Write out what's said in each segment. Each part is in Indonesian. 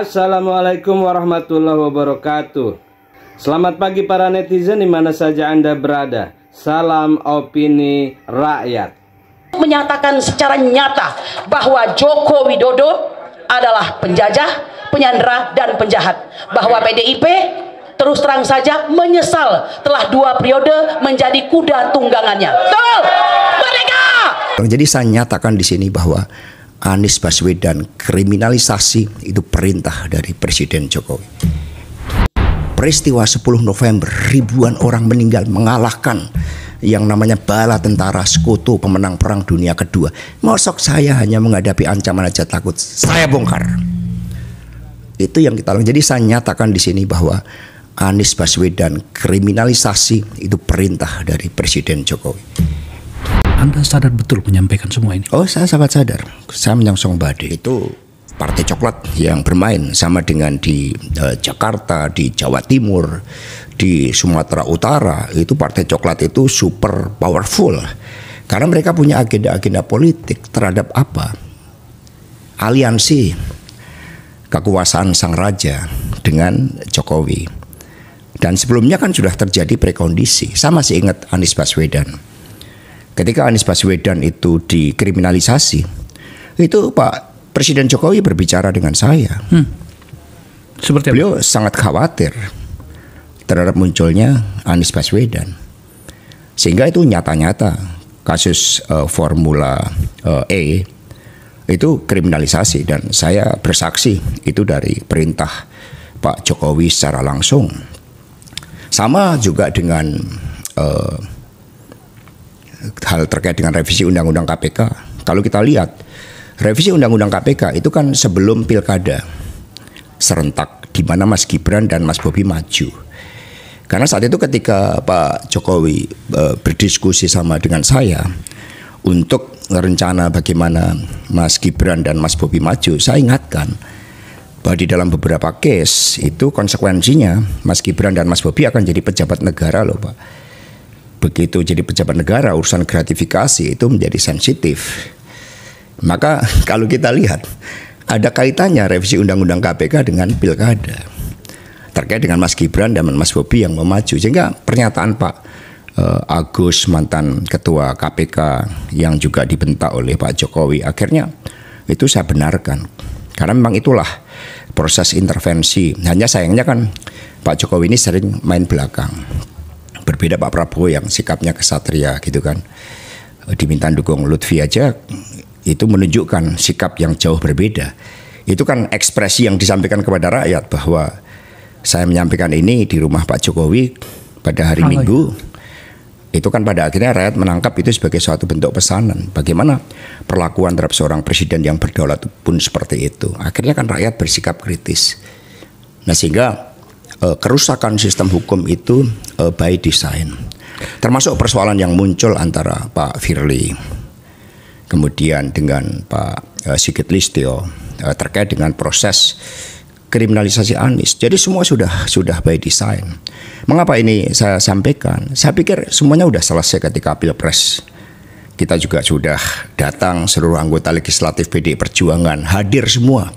Assalamualaikum warahmatullahi wabarakatuh. Selamat pagi para netizen di mana saja Anda berada. Salam opini rakyat. Menyatakan secara nyata bahwa Joko Widodo adalah penjajah, penyandera, dan penjahat. Bahwa PDIP terus terang saja menyesal telah 2 periode menjadi kuda tunggangannya. Betul! Merdeka! Jadi saya nyatakan di sini bahwa Anies Baswedan kriminalisasi itu perintah dari Presiden Jokowi. Peristiwa 10 November ribuan orang meninggal mengalahkan yang namanya bala tentara sekutu pemenang perang dunia kedua. Mosok saya hanya menghadapi ancaman aja takut, saya bongkar. Itu yang kita lakukan. Jadi saya nyatakan di sini bahwa Anies Baswedan kriminalisasi itu perintah dari Presiden Jokowi. Anda sadar betul menyampaikan semua ini? Oh, saya sangat sadar. Saya menyongsong badai. Itu Partai Coklat yang bermain sama dengan di Jakarta, di Jawa Timur, di Sumatera Utara. Itu Partai Coklat itu super powerful. Karena mereka punya agenda-agenda politik terhadap apa? Aliansi kekuasaan sang raja dengan Jokowi. Dan sebelumnya kan sudah terjadi prekondisi. Saya masih ingat Anies Baswedan. Ketika Anies Baswedan itu dikriminalisasi, itu Pak Presiden Jokowi berbicara dengan saya. Seperti apa? Beliau sangat khawatir terhadap munculnya Anies Baswedan. Sehingga itu nyata-nyata kasus Formula E itu kriminalisasi. Dan saya bersaksi itu dari perintah Pak Jokowi secara langsung. Sama juga dengan hal terkait dengan revisi Undang-Undang KPK. Kalau kita lihat, revisi Undang-Undang KPK itu kan sebelum pilkada serentak di mana Mas Gibran dan Mas Bobi maju. Karena saat itu ketika Pak Jokowi berdiskusi sama dengan saya untuk rencana bagaimana Mas Gibran dan Mas Bobi maju, saya ingatkan bahwa di dalam beberapa case itu konsekuensinya Mas Gibran dan Mas Bobi akan jadi pejabat negara loh Pak. Begitu jadi pejabat negara, urusan gratifikasi itu menjadi sensitif. Maka kalau kita lihat, ada kaitannya revisi Undang-Undang KPK dengan pilkada. Terkait dengan Mas Gibran dan Mas Bobi yang memaju. Sehingga pernyataan Pak Agus, mantan ketua KPK yang juga dibentak oleh Pak Jokowi, akhirnya itu saya benarkan. Karena memang itulah proses intervensi. Hanya sayangnya kan Pak Jokowi ini sering main belakang. Berbeda Pak Prabowo yang sikapnya kesatria gitu kan. Diminta dukung Lutfi aja itu menunjukkan sikap yang jauh berbeda. Itu kan ekspresi yang disampaikan kepada rakyat bahwa saya menyampaikan ini di rumah Pak Jokowi pada hari Minggu. Itu kan pada akhirnya rakyat menangkap itu sebagai suatu bentuk pesanan. Bagaimana perlakuan terhadap seorang presiden yang berdaulat pun seperti itu. Akhirnya kan rakyat bersikap kritis. Nah sehingga kerusakan sistem hukum itu by design. Termasuk persoalan yang muncul antara Pak Firly kemudian dengan Pak Sigit Listio terkait dengan proses kriminalisasi Anies. Jadi semua sudah by design. Mengapa ini saya sampaikan? Saya pikir semuanya sudah selesai ketika Pilpres. Kita juga sudah datang seluruh anggota legislatif PDI Perjuangan hadir semua.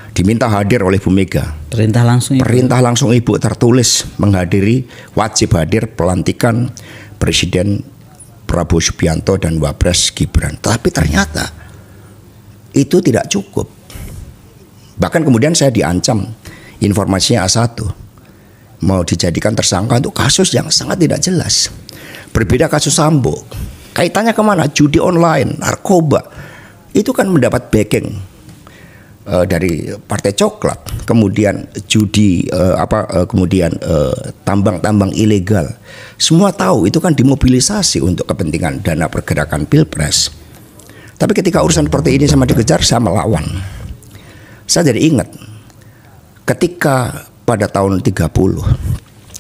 Diminta hadir oleh Bu Mega. Perintah langsung Ibu. Perintah langsung Ibu tertulis menghadiri, wajib hadir pelantikan Presiden Prabowo Subianto dan Wapres Gibran. Tapi ternyata itu tidak cukup. Bahkan kemudian saya diancam informasinya A1 mau dijadikan tersangka untuk kasus yang sangat tidak jelas. Berbeda kasus Sambo. Kaitannya kemana? Judi online, narkoba. Itu kan mendapat backing dari Partai Coklat, kemudian judi kemudian tambang-tambang ilegal. Semua tahu itu kan dimobilisasi untuk kepentingan dana pergerakan Pilpres. Tapi ketika urusan seperti ini sama dikejar, saya melawan. Saya jadi ingat ketika pada tahun 30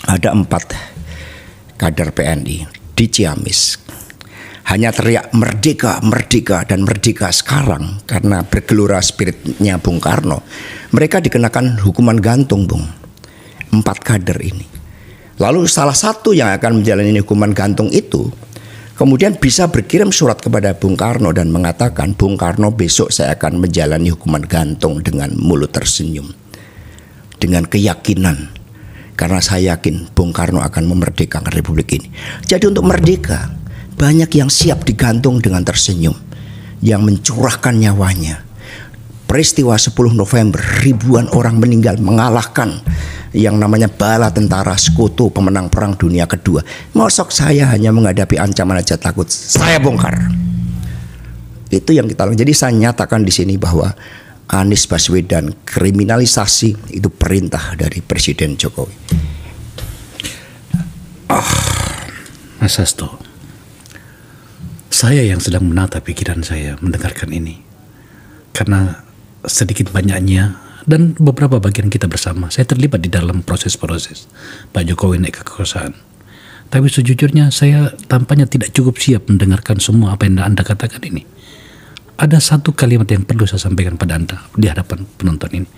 ada 4 kader PNI di Ciamis. Hanya teriak merdeka, merdeka, dan merdeka sekarang karena bergelora spiritnya Bung Karno. Mereka dikenakan hukuman gantung, Bung. 4 kader ini. Lalu salah satu yang akan menjalani hukuman gantung itu kemudian bisa berkirim surat kepada Bung Karno dan mengatakan, Bung Karno besok saya akan menjalani hukuman gantung dengan mulut tersenyum. dengan keyakinan, karena saya yakin Bung Karno akan memerdekakan Republik ini. Jadi untuk merdeka, banyak yang siap digantung dengan tersenyum, yang mencurahkan nyawanya. Peristiwa 10 November, ribuan orang meninggal mengalahkan yang namanya bala tentara sekutu pemenang Perang Dunia Kedua. Mosok saya hanya menghadapi ancaman aja takut, saya bongkar. Itu yang kita lakukan. Jadi saya nyatakan di sini bahwa Anies Baswedan kriminalisasi itu perintah dari Presiden Jokowi. Mas Hasto, saya yang sedang menata pikiran saya mendengarkan ini, karena sedikit banyaknya dan beberapa bagian kita bersama, saya terlibat di dalam proses-proses Pak Jokowi naik ke kekuasaan. Tapi sejujurnya saya tampaknya tidak cukup siap mendengarkan semua apa yang Anda katakan ini. Ada satu kalimat yang perlu saya sampaikan pada Anda di hadapan penonton ini.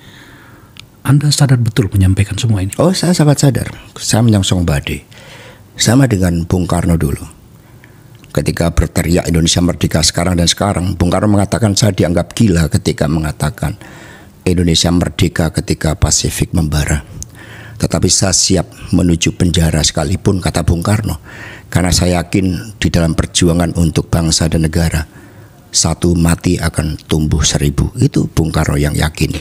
Anda sadar betul menyampaikan semua ini? Oh, saya sangat sadar. Saya menyongsong badai. Sama dengan Bung Karno dulu. Ketika berteriak Indonesia merdeka sekarang dan sekarang, Bung Karno mengatakan saya dianggap gila ketika mengatakan Indonesia merdeka ketika Pasifik membara. Tetapi saya siap menuju penjara sekalipun, kata Bung Karno. Karena saya yakin di dalam perjuangan untuk bangsa dan negara, satu mati akan tumbuh 1000. Itu Bung Karno yang yakin.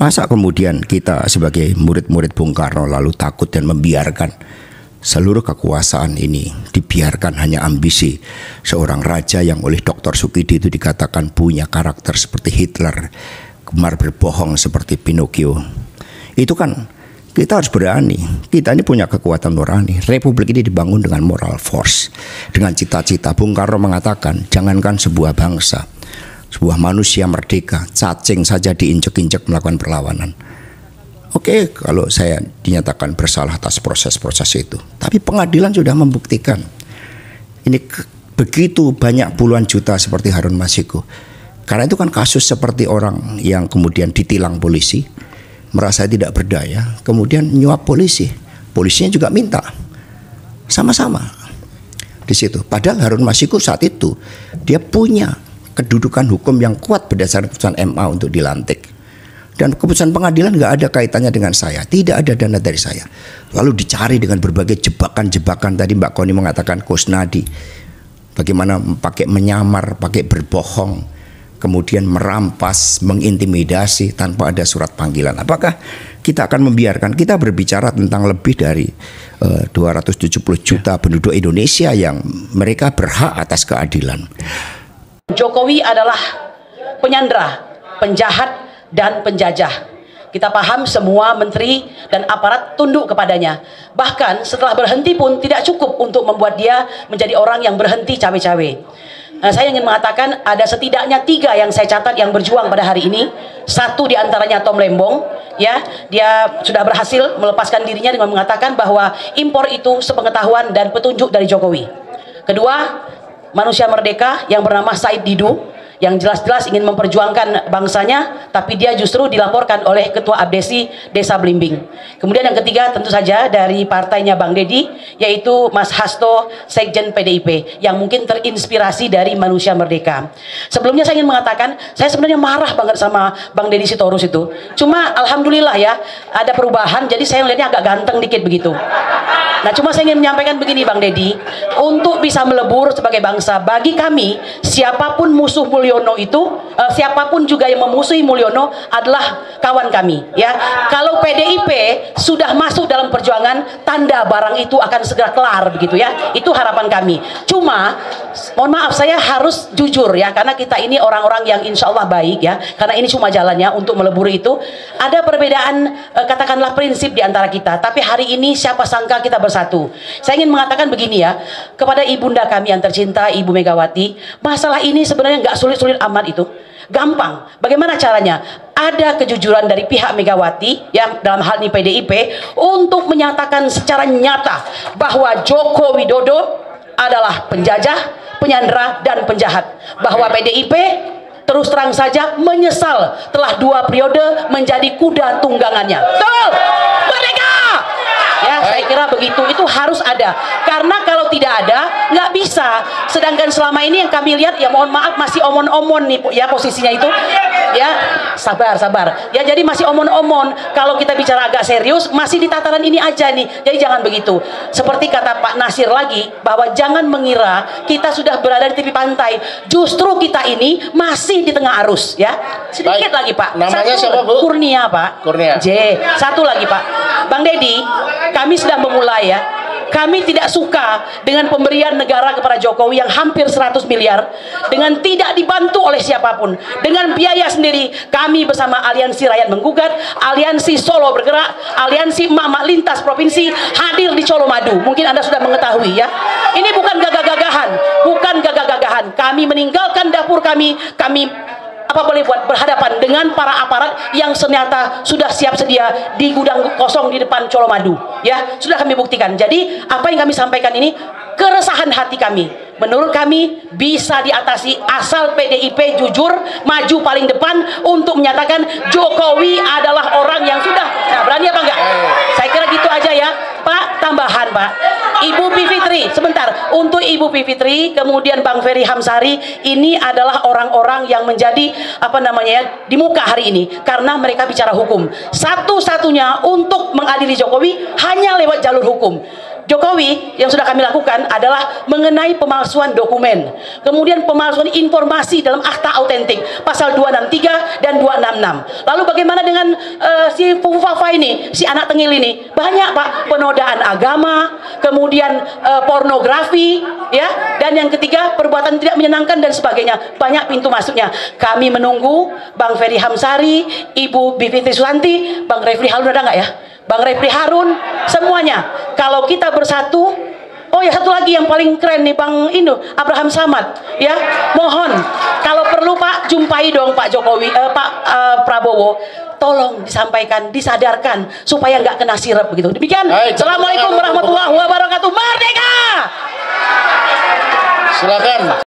Masa kemudian kita sebagai murid-murid Bung Karno lalu takut dan membiarkan seluruh kekuasaan ini dibiarkan hanya ambisi seorang raja yang oleh Dr. Sukidi itu dikatakan punya karakter seperti Hitler, gemar berbohong seperti Pinocchio. Itu kan kita harus berani. Kita ini punya kekuatan nurani. Republik ini dibangun dengan moral force, dengan cita-cita. Bung Karno mengatakan, jangankan sebuah bangsa, sebuah manusia merdeka, cacing saja diinjek-injek melakukan perlawanan. Oke, kalau saya dinyatakan bersalah atas proses-proses itu, tapi pengadilan sudah membuktikan ini begitu banyak puluhan juta seperti Harun Masiku. Karena itu kan kasus seperti orang yang kemudian ditilang polisi, merasa tidak berdaya, kemudian nyuap polisi. Polisinya juga minta, sama-sama di situ. Padahal Harun Masiku saat itu dia punya kedudukan hukum yang kuat berdasarkan keputusan MA untuk dilantik. Dan keputusan pengadilan nggak ada kaitannya dengan saya, tidak ada dana dari saya. Lalu dicari dengan berbagai jebakan-jebakan. Tadi Mbak Koni mengatakan Kusnadi, bagaimana pakai menyamar, pakai berbohong, kemudian merampas, mengintimidasi tanpa ada surat panggilan. Apakah kita akan membiarkan? Kita berbicara tentang lebih dari 270 juta penduduk Indonesia yang mereka berhak atas keadilan. Jokowi adalah penyandera, penjahat, dan penjajah. Kita paham semua menteri dan aparat tunduk kepadanya. Bahkan setelah berhenti pun tidak cukup untuk membuat dia menjadi orang yang berhenti cawe-cawe. Nah, saya ingin mengatakan ada setidaknya 3 yang saya catat yang berjuang pada hari ini. Satu diantaranya Tom Lembong, ya, dia sudah berhasil melepaskan dirinya dengan mengatakan bahwa impor itu sepengetahuan dan petunjuk dari Jokowi. Kedua, manusia merdeka yang bernama Said Didu, yang jelas-jelas ingin memperjuangkan bangsanya, tapi dia justru dilaporkan oleh Ketua Abdesi Desa Blimbing. Kemudian yang ketiga tentu saja dari partainya Bang Deddy, yaitu Mas Hasto, Sekjen PDIP, yang mungkin terinspirasi dari manusia merdeka. Sebelumnya saya ingin mengatakan, saya sebenarnya marah banget sama Bang Deddy Sitorus itu. Cuma alhamdulillah ya, ada perubahan, jadi saya melihatnya agak ganteng dikit begitu. Nah, cuma saya ingin menyampaikan begini Bang Deddy, untuk bisa melebur sebagai bangsa, bagi kami, siapapun musuh Mulyono itu, siapapun juga yang memusuhi Mulyono adalah kawan kami, ya. Kalau PDIP sudah masuk dalam perjuangan, tanda barang itu akan segera kelar begitu ya. Itu harapan kami. Cuma mohon maaf, saya harus jujur ya, karena kita ini orang-orang yang insya Allah baik ya, karena ini cuma jalannya untuk melebur itu. Ada perbedaan katakanlah prinsip di antara kita, tapi hari ini siapa sangka kita bersatu. Saya ingin mengatakan begini ya, kepada ibunda kami yang tercinta, Ibu Megawati, masalah ini sebenarnya nggak sulit-sulit amat itu. Gampang. Bagaimana caranya? Ada kejujuran dari pihak Megawati yang dalam hal ini PDIP untuk menyatakan secara nyata bahwa Joko Widodo adalah penjajah, penyandera, dan penjahat. Bahwa PDIP terus terang saja menyesal telah 2 periode menjadi kuda tunggangannya. Betul! Merdeka! Ya, saya kira begitu, itu harus ada. Karena kalau tidak ada, nggak bisa. Sedangkan selama ini yang kami lihat, ya mohon maaf, masih omon-omon nih ya posisinya itu. Ya, sabar. Ya, jadi masih omon-omon. Kalau kita bicara agak serius, masih di tataran ini aja nih. Jadi jangan begitu. Seperti kata Pak Nasir lagi, bahwa jangan mengira kita sudah berada di tepi pantai. Justru kita ini masih di tengah arus, ya. Sedikit lagi, Pak. Namanya siapa, Bu? Kurnia, Pak. Kurnia. Satu lagi, Pak. Bang Deddy, kami sudah memulai, ya. Kami tidak suka dengan pemberian negara kepada Jokowi yang hampir 100 miliar dengan tidak dibantu oleh siapapun, dengan biaya sendiri. Kami bersama Aliansi Rakyat Menggugat, Aliansi Solo Bergerak, Aliansi Emak-Emak Lintas Provinsi hadir di Colomadu. Mungkin Anda sudah mengetahui, ya. Ini bukan gagah-gagahan, kami meninggalkan dapur kami apa boleh buat berhadapan dengan para aparat yang ternyata sudah siap sedia di gudang kosong di depan Colomadu, ya. Sudah kami buktikan. Jadi apa yang kami sampaikan ini keresahan hati kami. Menurut kami bisa diatasi asal PDIP jujur maju paling depan untuk menyatakan Jokowi adalah orang yang sudah. Nah, berani apa enggak? Saya kira gitu aja, ya. Pak, tambahan, Pak. Ibu Bivitri, sebentar. Untuk Ibu Bivitri, kemudian Bang Ferry Hamsari, ini adalah orang-orang yang menjadi di muka hari ini karena mereka bicara hukum. Satu-satunya untuk mengadili Jokowi hanya lewat jalur hukum. Jokowi yang sudah kami lakukan adalah mengenai pemalsuan dokumen, kemudian pemalsuan informasi dalam akta autentik pasal 263 dan 266. Lalu bagaimana dengan si Fufafa ini, si anak tengil ini? Banyak, Pak, penodaan agama, kemudian pornografi, ya, dan yang ketiga perbuatan tidak menyenangkan dan sebagainya. Banyak pintu masuknya. Kami menunggu Bang Ferry Hamsari, Ibu Bivitri Susanti, Bang Refli Harun, ada nggak ya? Bang Refli Harun, semuanya. Kalau kita bersatu, oh ya, satu lagi yang paling keren nih, Bang Abraham Samad, ya. Mohon kalau perlu, Pak, jumpai dong Pak Jokowi, Pak Prabowo. Tolong disampaikan, disadarkan supaya nggak kena sirep begitu. Demikian. Assalamualaikum warahmatullahi wabarakatuh. Merdeka! Silakan.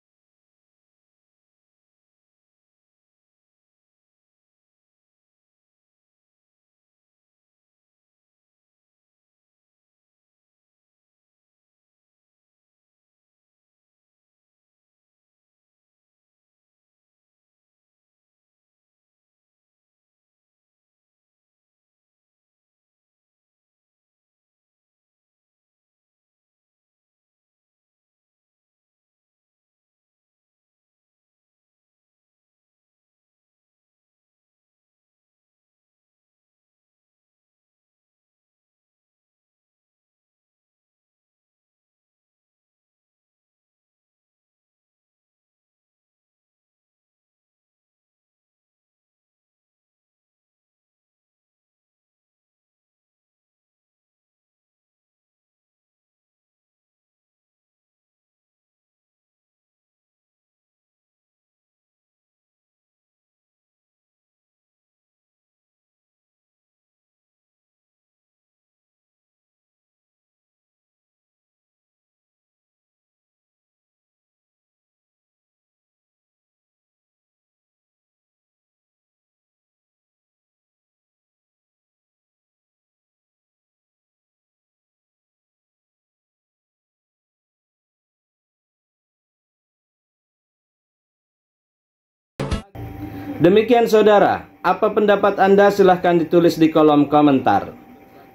Demikian saudara, apa pendapat Anda silahkan ditulis di kolom komentar.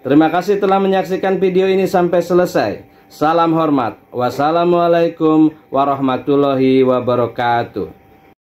Terima kasih telah menyaksikan video ini sampai selesai. Salam hormat. Wassalamualaikum warahmatullahi wabarakatuh.